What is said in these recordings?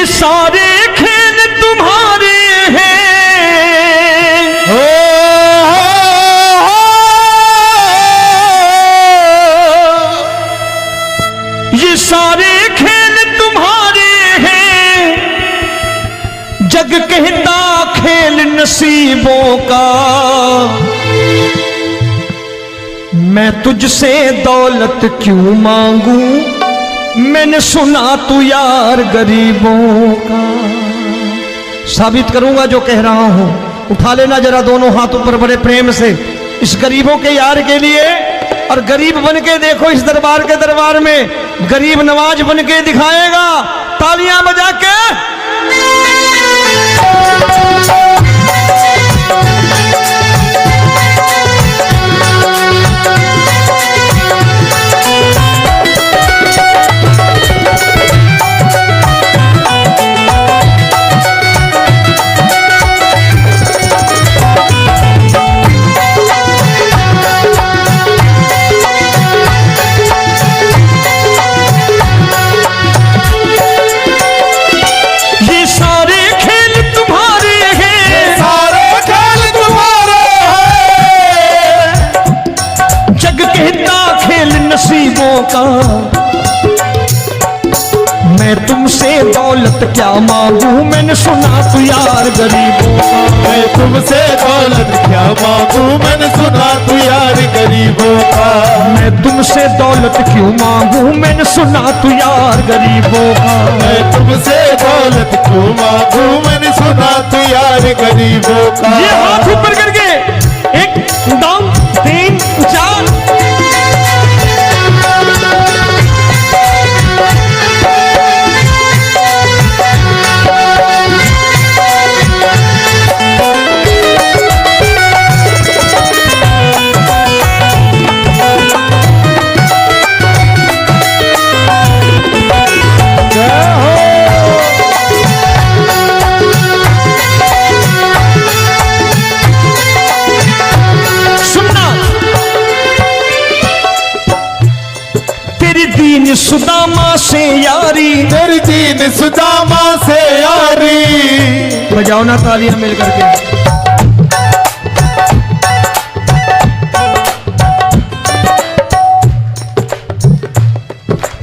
ये सारे खेल तुम्हारे हैं, ये सारे खेल तुम्हारे हैं, जग कहता खेल नसीबों का। मैं तुझसे दौलत क्यों मांगू, मैंने सुना तू यार गरीबों का। साबित करूंगा जो कह रहा हूं। उठा लेना जरा दोनों हाथ ऊपर बड़े प्रेम से इस गरीबों के यार के लिए, और गरीब बन के देखो इस दरबार के दरबार में गरीब नवाज बन के दिखाएगा, तालियां बजा के। नसीबों का मैं तुमसे दौलत क्या मांगू, मैंने सुना तू यार गरीबों का। मैं तुमसे दौलत क्या मांगू, मैंने सुना तू यार गरीबों का। मैं तुमसे दौलत क्यों मांगू, मैंने सुना तू यार गरीबों का। मैं तुमसे दौलत क्यों मांगू, मैंने सुना तू यार गरीबों का। ये हाथ ऊपर करके 1 2 3 4 सुदामा से यारी, तेरी दीन सुदामा से यारी। बजाओ ना तालियां मिल करके।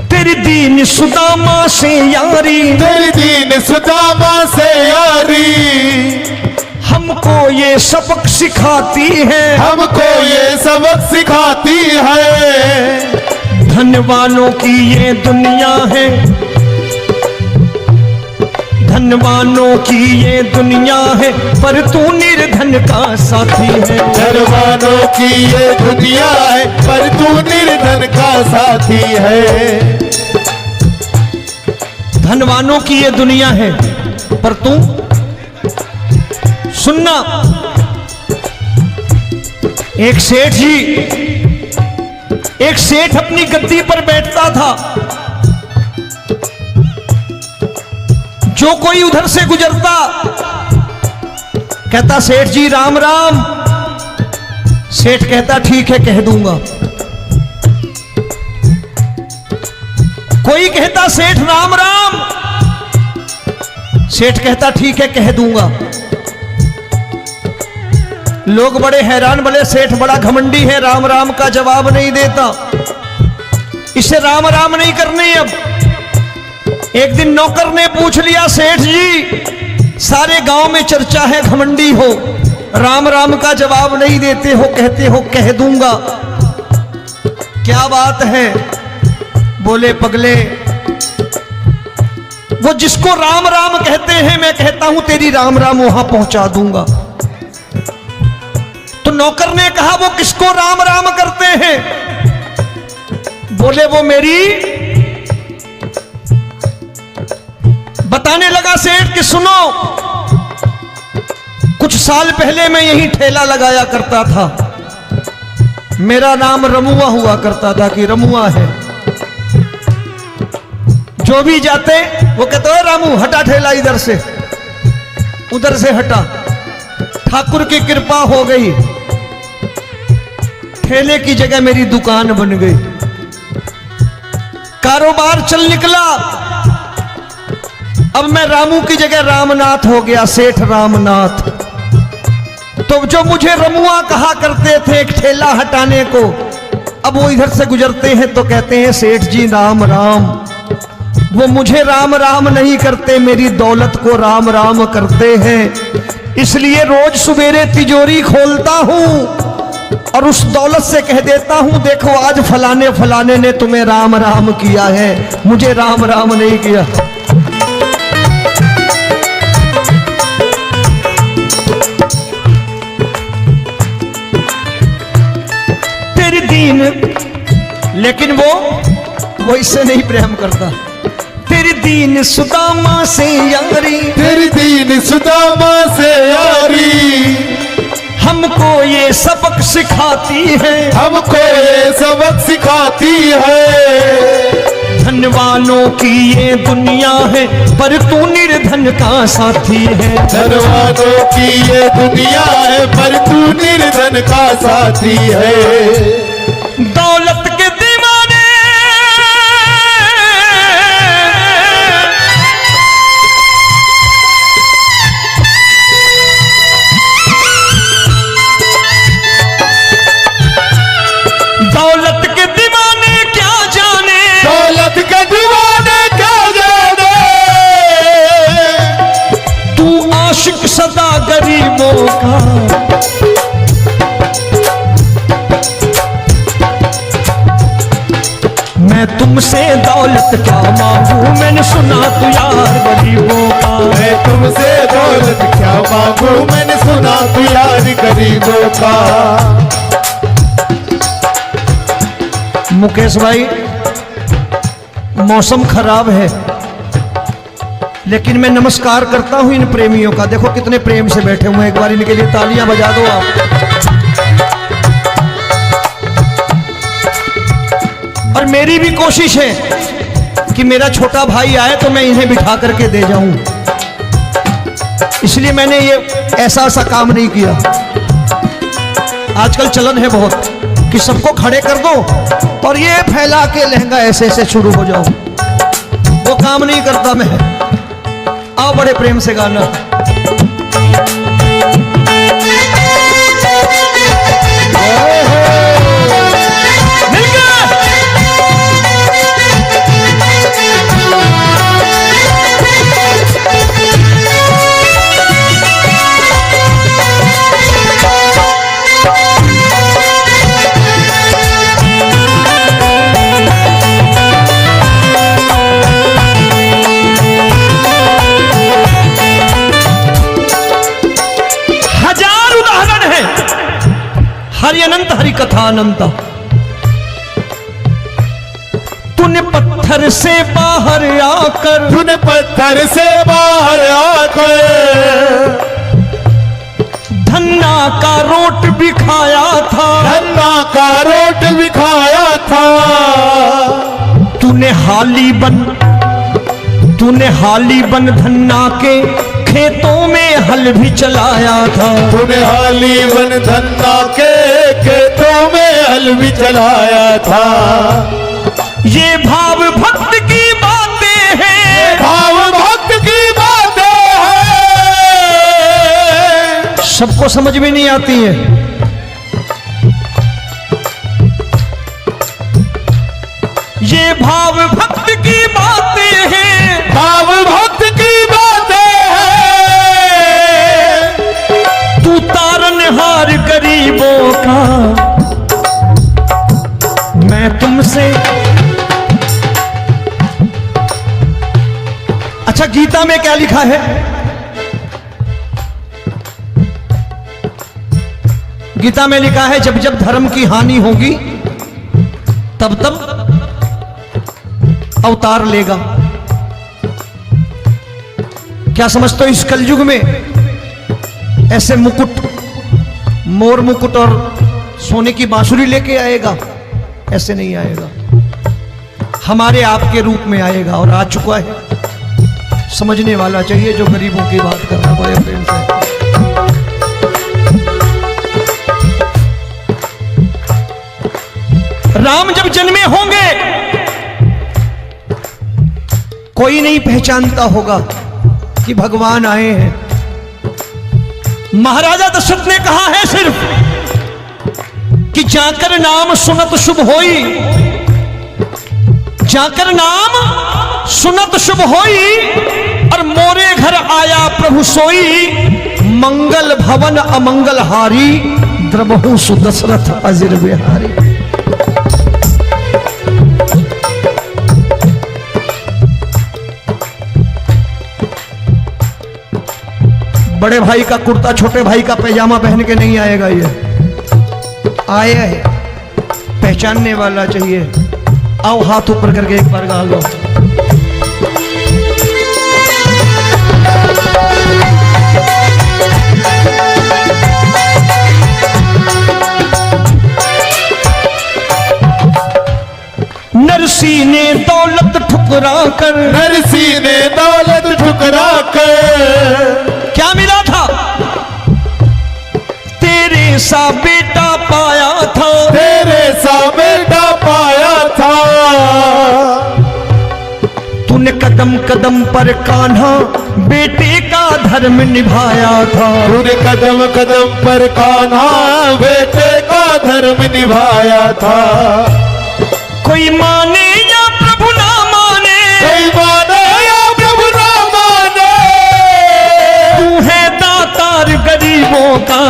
तेरी दीन सुदामा से यारी, तेरी दीन सुदामा से यारी। हमको ये सबक सिखाती है, हमको ये सबक सिखाती है। धनवानों की ये दुनिया है, धनवानों की ये दुनिया है, पर तू निर्धन का साथी है। धनवानों की ये दुनिया है, पर तू निर्धन का साथी है। धनवानों की ये दुनिया है, पर तू सुनना। एक सेठ अपनी गद्दी पर बैठता था। जो कोई उधर से गुजरता कहता सेठ जी राम राम। सेठ कहता ठीक है कह दूंगा। कोई कहता सेठ राम राम। सेठ कहता ठीक है कह दूंगा। लोग बड़े हैरान, बोले सेठ बड़ा घमंडी है, राम राम का जवाब नहीं देता, इसे राम राम नहीं करनी। अब एक दिन नौकर ने पूछ लिया सेठ जी सारे गांव में चर्चा है घमंडी हो, राम राम का जवाब नहीं देते हो, कहते हो कह दूंगा, क्या बात है? बोले पगले वो जिसको राम राम कहते हैं मैं कहता हूं तेरी राम राम वहां पहुंचा दूंगा। तो नौकर ने कहा वो किसको राम राम करते हैं? बोले वो मेरी। बताने लगा सेठ कि सुनो, कुछ साल पहले मैं यही ठेला लगाया करता था, मेरा नाम रमुआ हुआ करता था कि रमुआ है। जो भी जाते वो कहते हैं रामू हटा ठेला इधर से, उधर से हटा। ठाकुर की कृपा हो गई, ठेले की जगह मेरी दुकान बन गई, कारोबार चल निकला। अब मैं रामू की जगह रामनाथ हो गया, सेठ रामनाथ। तो जो मुझे रमुआ कहा करते थे एक ठेला हटाने को, अब वो इधर से गुजरते हैं तो कहते हैं सेठ जी राम राम। वो मुझे राम राम नहीं करते, मेरी दौलत को राम राम करते हैं। इसलिए रोज सवेरे तिजोरी खोलता हूं और उस दौलत से कह देता हूं देखो आज फलाने फलाने ने तुम्हें राम राम किया है, मुझे राम राम नहीं किया। तेरी दीन, लेकिन वो इससे नहीं प्रेम करता। तेरी दीन सुदामा से यारी, तेरी दीन सुदामा से यारी हमको ये सबक सिखाती है, हमको ये सबक सिखाती है। धन वालों की ये दुनिया है पर तू निर्धन का साथी है। धन वालों की ये दुनिया है पर तू निर्धन का साथी है। दौलत के दीवाने दौलत के दीवाने क्या जाने, दौलत के दीवाने क्या जाने। तू आशिक सदा गरीबों का। मैं तुमसे दौलत क्या मांगू, मैंने सुना तू यार गरीबों का। मैं तुमसे दौलत क्या मांगू, मैंने सुना तू यार गरीबों का। मुकेश भाई मौसम खराब है, लेकिन मैं नमस्कार करता हूं इन प्रेमियों का। देखो कितने प्रेम से बैठे हुए हैं, एक बार इनके लिए तालियां बजा दो आप। और मेरी भी कोशिश है कि मेरा छोटा भाई आए तो मैं इन्हें बिठा करके दे जाऊं, इसलिए मैंने ये ऐसा काम नहीं किया। आजकल चलन है बहुत कि सबको खड़े कर दो और ये फैला के लहंगा ऐसे ऐसे शुरू हो जाओ, वो काम नहीं करता मैं। आओ बड़े प्रेम से गाना। हरि अनंत हरि कथा अनंत। तूने पत्थर से बाहर आकर, तूने पत्थर से बाहर आकर धन्ना का रोट भी खाया था, धन्ना का रोट भी खाया था। तूने हाली बन धन्ना के खेतों में हल भी चलाया था। तूने हाली बन धन्ना के खेतों में हल भी चलाया था। ये भाव भक्त की बातें हैं, भाव भक्त की बातें हैं। सबको समझ में नहीं आती है। ये भाव भक्त की बातें हैं, भाव भक्त की बातें हैं। तू तारनहार गरीबों का। मैं तुमसे, अच्छा गीता में क्या लिखा है? गीता में लिखा है जब जब धर्म की हानि होगी तब तब अवतार लेगा। क्या समझते हो इस कलयुग में ऐसे मुकुट, मोर मुकुट और सोने की बांसुरी लेके आएगा? ऐसे नहीं आएगा, हमारे आपके रूप में आएगा और आ चुका है। समझने वाला चाहिए जो गरीबों की बात करना बड़े प्रेम से। राम जब जन्मे होंगे कोई नहीं पहचानता होगा, कि भगवान आए हैं। महाराजा दशरथ ने कहा है सिर्फ कि जाकर नाम सुनत शुभ होई, जाकर नाम सुनत शुभ होई, और मोरे घर आया प्रभु सोई, मंगल भवन अमंगल हारी, द्रबहु सुदशरथ अजिर बिहारी। बड़े भाई का कुर्ता छोटे भाई का पैजामा पहन के नहीं आएगा, ये आया है पहचानने वाला चाहिए। आओ हाथ ऊपर करके एक बार गा लो। नरसी ने दौलत ठुकरा कर, नरसी ने दौलत ठुकरा कर, क्या मिला था? तेरे सा बेटा पाया था, तेरे सा बेटा पाया था। तूने कदम कदम पर कान्हा बेटे का धर्म निभाया था, तूने कदम कदम पर कान्हा बेटे का धर्म निभाया था। कोई माने या प्रभु ना माने, कोई माने या प्रभु ना माने, तू है दातार गरीबों का।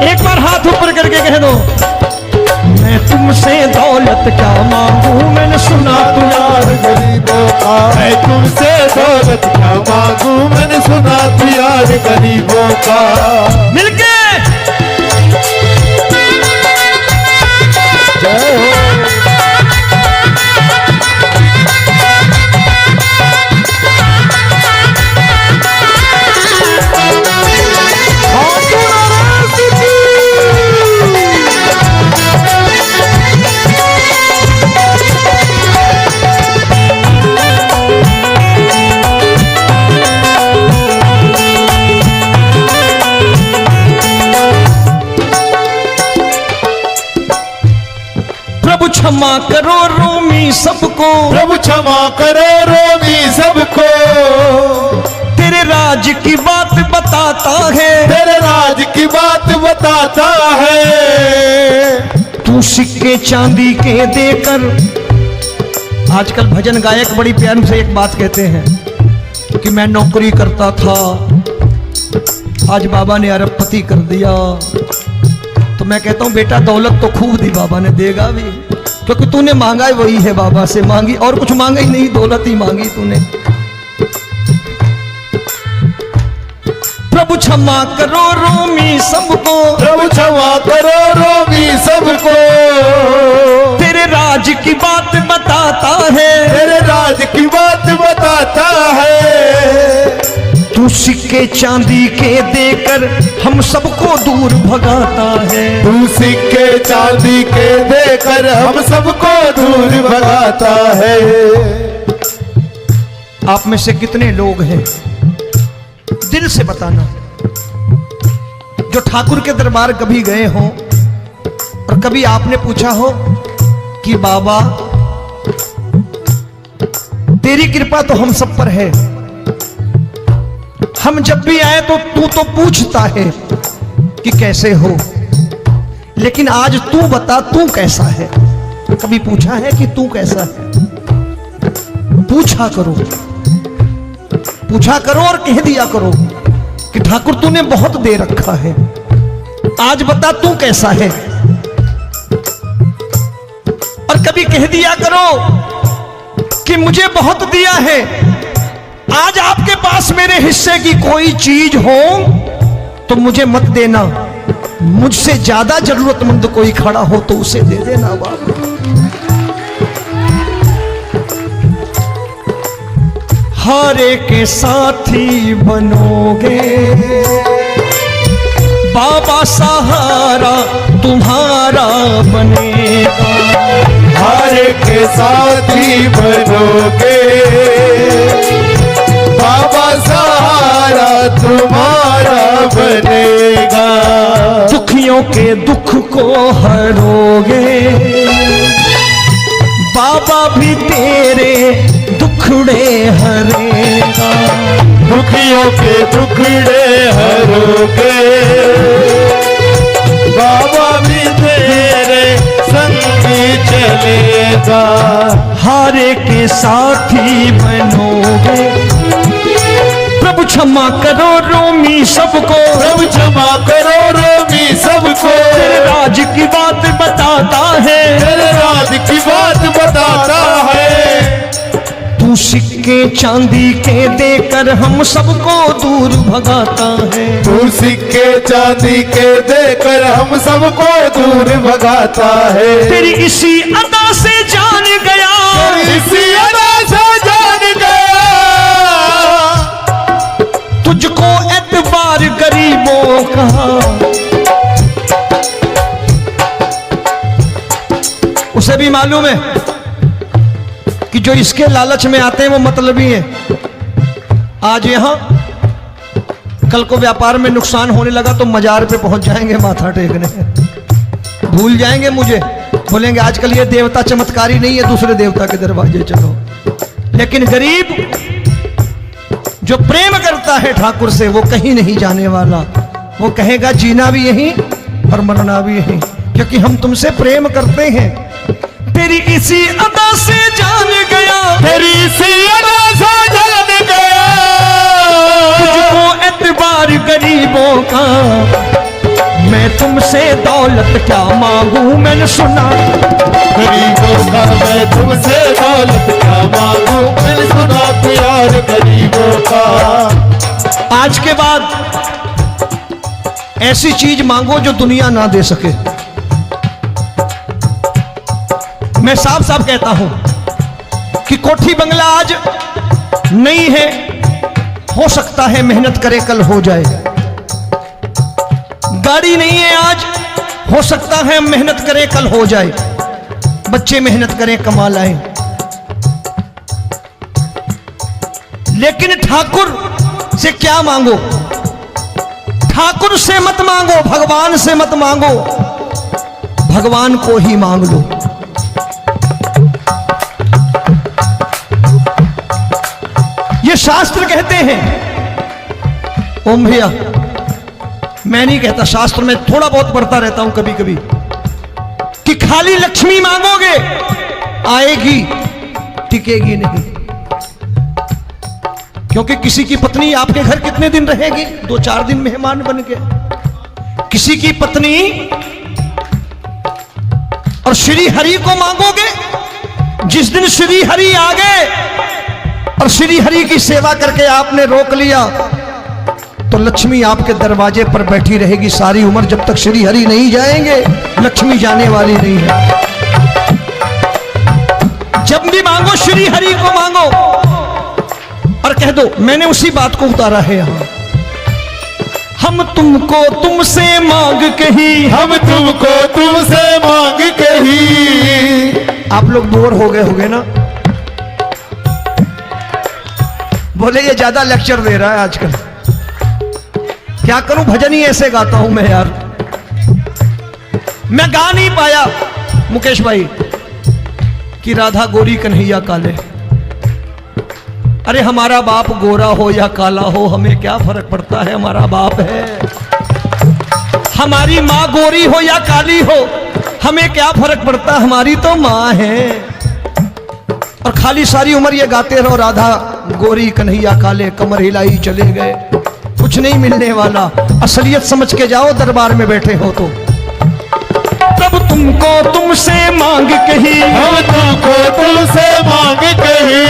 एक बार हाथ ऊपर करके कह दो, मैं तुमसे दौलत क्या मांगू, मैंने सुना तू यार गरीबों का। मैं तुमसे दौलत क्या मांगू, मैंने सुना तू यार गरीबों का। मिलके जय हो। क्षमा करो रोमी सबको, प्रभु क्षमा करो रोमी सबको। तेरे राज की बात बताता है, तेरे राज की बात बताता है। तू सिक्के चांदी के देकर, आजकल भजन गायक बड़ी प्यार से एक बात कहते हैं कि मैं नौकरी करता था, आज बाबा ने अरबपति कर दिया। तो मैं कहता हूं बेटा दौलत तो खूब दी बाबा ने, देगा भी, क्योंकि तूने मांगा ही वही है, बाबा से मांगी और कुछ मांगा ही नहीं, दौलत ही मांगी तूने। प्रभु क्षमा करो रोमी सबको, प्रभु क्षमा करो रोमी सबको। तेरे राज की बात बताता है, तेरे राज की बात बताता है। तू सिक्के चांदी के देकर हम सबको दूर भगाता है, तू सिक्के चांदी के देकर हम सबको दूर भगाता है। आप में से कितने लोग हैं, दिल से बताना, जो ठाकुर के दरबार कभी गए हो और कभी आपने पूछा हो कि बाबा तेरी कृपा तो हम सब पर है, हम जब भी आए तो तू तो पूछता है कि कैसे हो, लेकिन आज तू बता तू कैसा है। कभी पूछा है कि तू कैसा है? पूछा करो, पूछा करो और कह दिया करो कि ठाकुर तूने बहुत दे रखा है, आज बता तू कैसा है। और कभी कह दिया करो कि मुझे बहुत दिया है, आज आपके पास मेरे हिस्से की कोई चीज हो तो मुझे मत देना, मुझसे ज्यादा जरूरतमंद कोई खड़ा हो तो उसे दे देना बाबा। हारे के साथी बनोगे बाबा, सहारा तुम्हारा बनेगा। हारे के साथी बनोगे बाबा, सहारा तुम्हारा बनेगा। दुखियों के दुख को हरोगे बाबा, भी तेरे दुख दुखड़े हरेगा। दुखियों के दुखड़े हरोगे, बाबा भी तेरे संगी चलेगा। हारे के साथी बनोगे, प्रभु क्षमा करो रोमी सबको, प्रभु क्षमा करो रोमी सबको। तेरे राज की बात बताता है, तेरे राज की बात बताता है। तू सिक्के चांदी के देकर हम सबको दूर भगाता है। तू सिक्के चांदी के देकर हम सबको दूर भगाता है। तेरी इसी अदा से जान गया, तेरी इसी अदा से जान गया। तुझको एतबार गरीबों का, उसे भी मालूम है कि जो इसके लालच में आते हैं वो मतलबी हैं। आज यहां कल को व्यापार में नुकसान होने लगा तो मजार पे पहुंच जाएंगे माथा टेकने, भूल जाएंगे मुझे, बोलेंगे आजकल ये देवता चमत्कारी नहीं है, दूसरे देवता के दरवाजे चलो। लेकिन गरीब जो प्रेम करता है ठाकुर से वो कहीं नहीं जाने वाला, वो कहेगा जीना भी यहीं और मरना भी यहीं, क्योंकि हम तुमसे प्रेम करते हैं। तेरी इसी अदा से जान गया, तेरी इसी अदा से जान गया। तुझको एतबार गरीबों का, मैं तुमसे दौलत क्या मांगू, मैंने सुना गरीबों का मैं तुमसे दौलत क्या मांगू, मैंने सुना प्यार गरीबों का। आज के बाद ऐसी चीज मांगो जो दुनिया ना दे सके। मैं साफ साफ कहता हूं कि कोठी बंगला आज नहीं है, हो सकता है मेहनत करे कल हो जाए। गाड़ी नहीं है आज, हो सकता है मेहनत करें कल हो जाए। बच्चे मेहनत करें कमा लाएं, लेकिन ठाकुर से क्या मांगो? ठाकुर से मत मांगो, भगवान से मत मांगो, भगवान को ही मांग लो। ये शास्त्र कहते हैं, ओम भैया मैं नहीं कहता, शास्त्र में थोड़ा बहुत पढ़ता रहता हूं कभी कभी, कि खाली लक्ष्मी मांगोगे आएगी, टिकेगी नहीं। क्योंकि किसी की पत्नी आपके घर कितने दिन रहेगी? 2-4 दिन मेहमान बन के। किसी की पत्नी और श्री हरि को मांगोगे, जिस दिन श्री हरि आ गए और श्री हरि की सेवा करके आपने रोक लिया तो लक्ष्मी आपके दरवाजे पर बैठी रहेगी सारी उम्र, जब तक श्री हरि नहीं जाएंगे लक्ष्मी जाने वाली नहीं है। जब भी मांगो श्री हरि को मांगो और कह दो मैंने उसी बात को उतारा है यहां, हम तुमको तुमसे मांग कही, हम तुमको तुमसे मांग कही। आप लोग बोर हो गए होंगे ना, बोले ये ज्यादा लेक्चर दे रहा है आजकल। क्या करूं, भजन ही ऐसे गाता हूं मैं यार। मैं गा नहीं पाया मुकेश भाई कि राधा गोरी कन्हैया काले। अरे हमारा बाप गोरा हो या काला हो हमें क्या फर्क पड़ता है, हमारा बाप है। हमारी माँ गोरी हो या काली हो हमें क्या फर्क पड़ता, हमारी तो माँ है। और खाली सारी उम्र ये गाते रहो राधा गोरी कन्हैया काले, कमर हिलाई चले गए, कुछ नहीं मिलने वाला। असलियत समझ के जाओ दरबार में बैठे हो तो। तब तुमको तुमसे मांग कही, हम तुमको तुमसे मांग कही।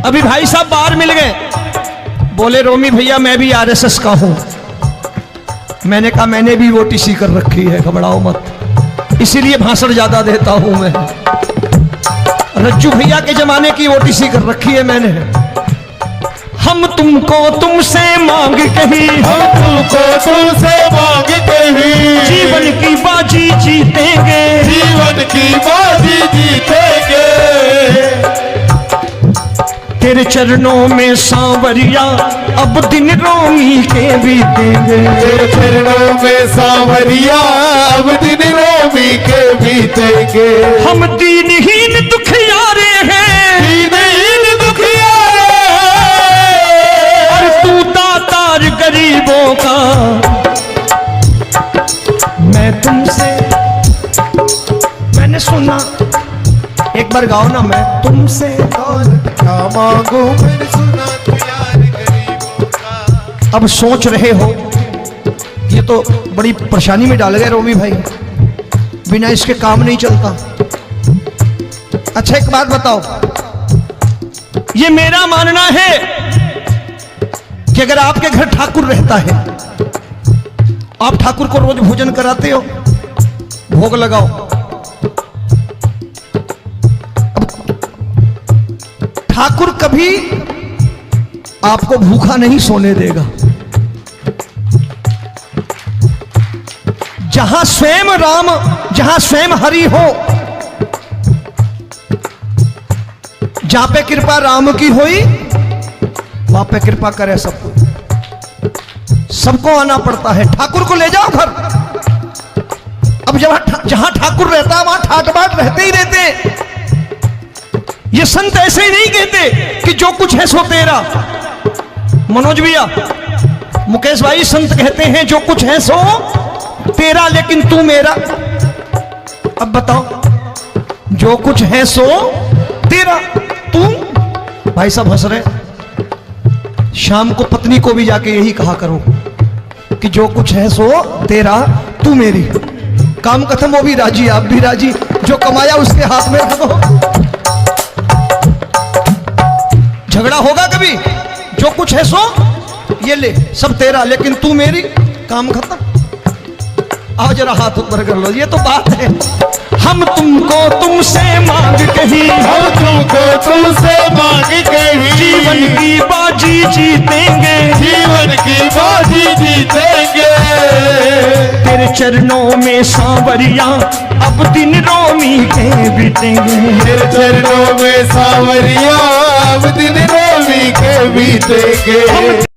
अभी भाई साहब बाहर मिल गए, बोले रोमी भैया मैं भी आरएसएस का हूं। मैंने कहा मैंने भी ओटीसी कर रखी है, घबराओ मत, इसीलिए भाषण ज्यादा देता हूं मैं। रज्जू भैया के जमाने की ओटीसी कर रखी है मैंने। हम तुमको तुमसे मांग कही, हम तुमको तुमसे मांग कही। जीवन की बाजी जीतेंगे, जीवन की बाजी जीतेंगे। तेरे चरणों में सांवरिया अब दिन रोमी के बीतेंगे। तेरे चरणों में सांवरिया अब दिन रोमी के बीतेंगे। हम दीनहीन दुखियारे हैं, बार गाओ ना, मैं तुमसे दौलत क्या मांगू मैंने सुना तू यार गरीबों का। अब सोच रहे हो ये तो बड़ी परेशानी में डाल गए रोमी भाई, बिना इसके काम नहीं चलता। अच्छा एक बात बताओ, ये मेरा मानना है कि अगर आपके घर ठाकुर रहता है, आप ठाकुर को रोज भोजन कराते हो, भोग लगाओ, अब ठाकुर कभी आपको भूखा नहीं सोने देगा। जहां स्वयं राम, जहां स्वयं हरि हो, जहां पे कृपा राम की हुई वहां पे कृपा करे सबको, सबको आना पड़ता है। ठाकुर को ले जाओ घर। अब जहां ठाकुर रहता है वहां ठाट बाट रहते ही रहते। ये संत ऐसे ही नहीं कहते कि जो कुछ है सो तेरा। मनोज भैया, मुकेश भाई, संत कहते हैं जो कुछ है सो तेरा लेकिन तू मेरा। अब बताओ, जो कुछ है सो तेरा, तू। भाई साहब हंस रहे। शाम को पत्नी को भी जाके यही कहा करो कि जो कुछ है सो तेरा, तू मेरी। काम खत्म, वो भी राजी, आप भी राजी, जो कमाया उसके हाथ में रख दो। झगड़ा होगा कभी? जो कुछ है सो ये ले, सब तेरा लेकिन तू मेरी, काम खत्म। आओ जरा हाथ ऊपर कर लो, ये तो बात है। हम तुमको तुमसे मांग कहीं, हम तुमको तुमसे मांग कहीं, जीवन की बाजी जीतेंगे, जीवन की बाजी जीतेंगे। तेरे चरणों में सांवरिया अब दिन रोमी के बीतेंगे, तेरे चरणों में सांवरिया अब दिन रोमी के बीतेंगे।